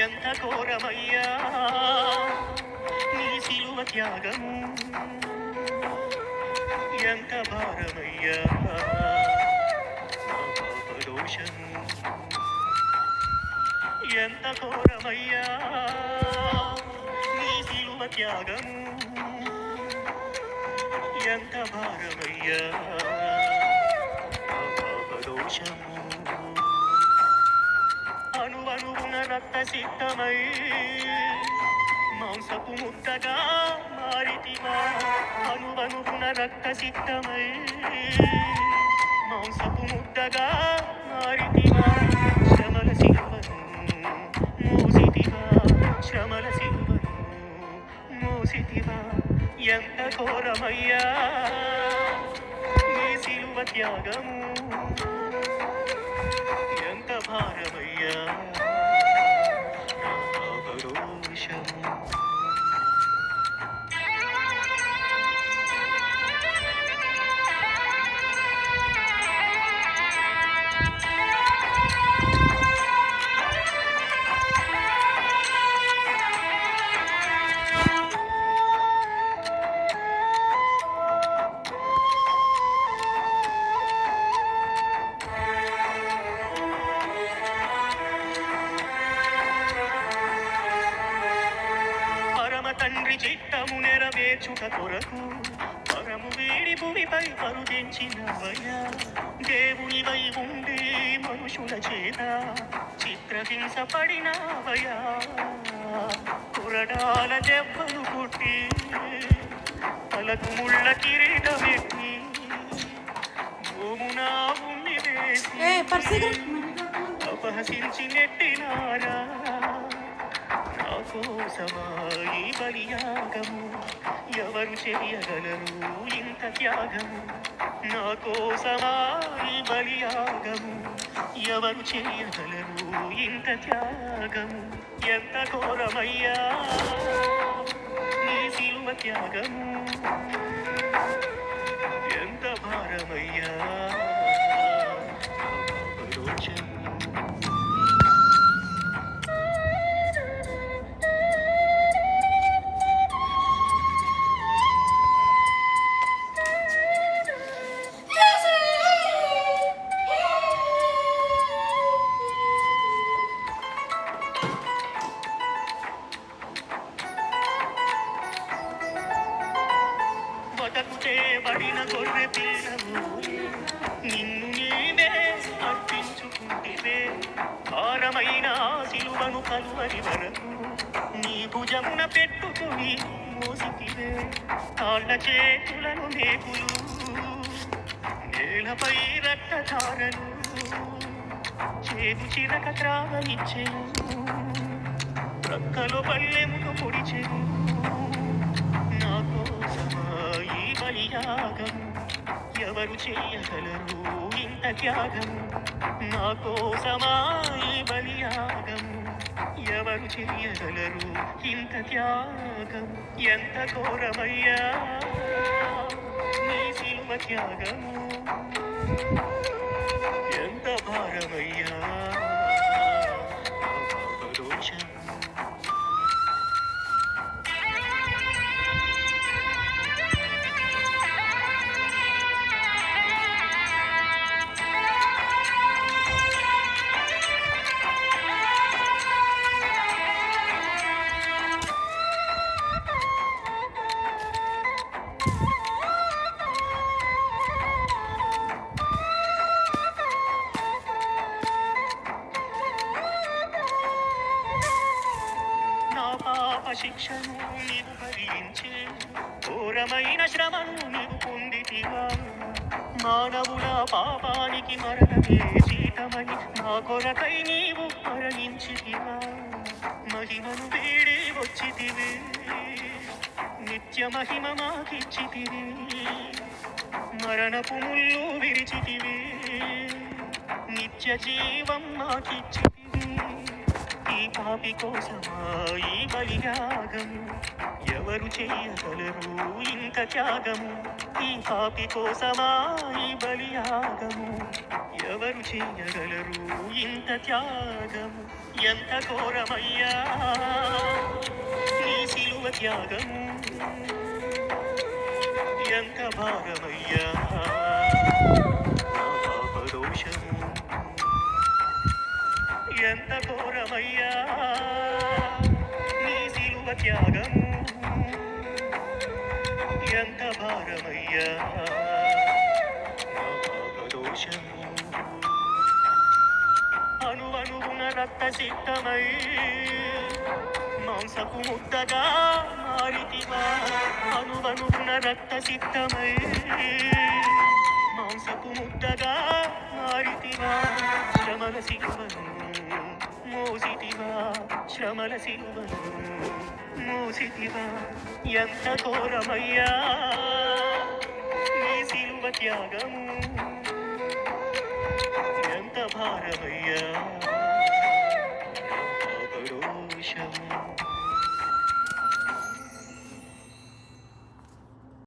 ఎంత ఘోరమయ్యా నీ సిలువ త్యాగము, ఎంత భారమయ్యా నా పాపదోషము. ఎంత ఘోరమయ్యా నీ సిలువ త్యాగము, ఎంత భారమయ్యా నా పాపదోషము. అణువణువున రక్త సిద్ధమై మాంసపు ముద్దగా మారితివా. అణువణువున రక్త సిద్ధమై మాంసపు ముద్దగా మారితివా. శ్రమల సిలువను మోసితివా, శ్రమల సిలువను మోసితివా. ఎంత ఘోరమయ్యా నీ సిలువ త్యాగము, ఎంత భారమయ్యా నా పాపదోషము. తండ్రి చిత్తము నెరవేర్చుట కొరకు పరము వీడి భూమిపై పరుదించినవయ్యా. దేవునివై ఉండి మనుషుల చేత చిత్రహింస పడినవయ్యా. కొరడాల దెబ్బలు కొట్టి తలకు ముళ్ళ కిరీటమెట్టి భూమున ఉమ్మి వేసి అపహసించి నెట్టినారా. నా కోసమా ఈ బలియాగము, ఎవరు చేయగలరు ఇంత త్యాగము. నా కోసమా ఈ బలియాగము, ఎవరు చేయగలరు ఇంత త్యాగము. ఎంత ఘోరమయ్యా నీ సిలువ త్యాగము, ఎంత భారమయ్యా పాపదోషము. బడిన గొర్రె పిల్లవు నిన్ను నీవే అర్పించుకుంటివే. భారమైన సిలువను కలువరి వరకు నీ భుజమున పెట్టుకుని మోసితివే. కాళ్ళ చేతులను మేకులు, నేలపై రక్తధారలు, చేదు చిరక త్రాగనిచ్చెను, ప్రక్కలో పల్లెమును పొడిచెను. నా కోసమా ఈ బలియాగము, ఎవరు చేయగలరు ఇంత త్యాగము. నా కోసమా ఈ బలియాగము, ఎవరు చేయగలరు ఇంత త్యాగము. ఎంత ఘోరమయ్యా నీ సిలువ త్యాగము, ఎంత భారమయ్యా పాపదోషము. శిక్షను నీవు భరించే ఘోరమైన శ్రమను నీవు పొందితివా. మానవుల పాపానికి మరణమే జీతమని నా కొరకై నీవు మరణించితివా. మహిమను వీడి వచ్చితివి, నిత్య మహిమ మాకిచ్చితివి. మరణపు ముళ్ళు విరిచితివి, నిత్య జీవం మాకిచ్చితివి. ఈ పాపి కోసమా ఈ బలియాగము, ఎవరు చేయగలరు ఇంత త్యాగము. ఈ పాపి కోసమా ఈ బలియాగము, ఎవరు చేయగలరు ఇంత త్యాగము. ఎంత ఘోరమయ్యా నీ సిలువ త్యాగము, ఎంత భారమయ్యా నా పాపదోషము. ఎంత ఘోరమయ్యా నీ సిలువ త్యాగము, ఎంత భారమయ్యా నా పాపదోషము. అణువణువున రక్త సిద్ధమై మాంసపు ముద్దగా మారితివా. అణువణువున రక్త సిద్ధమై మాంసపు ముద్దగా మారితివా. శ్రమల సిలువను మోసితివా, శ్రమల సిలువను మోసితివా. ఎంత ఘోరమయ్యా నీ సిలువ త్యాగము, ఎంత భారమయ్యా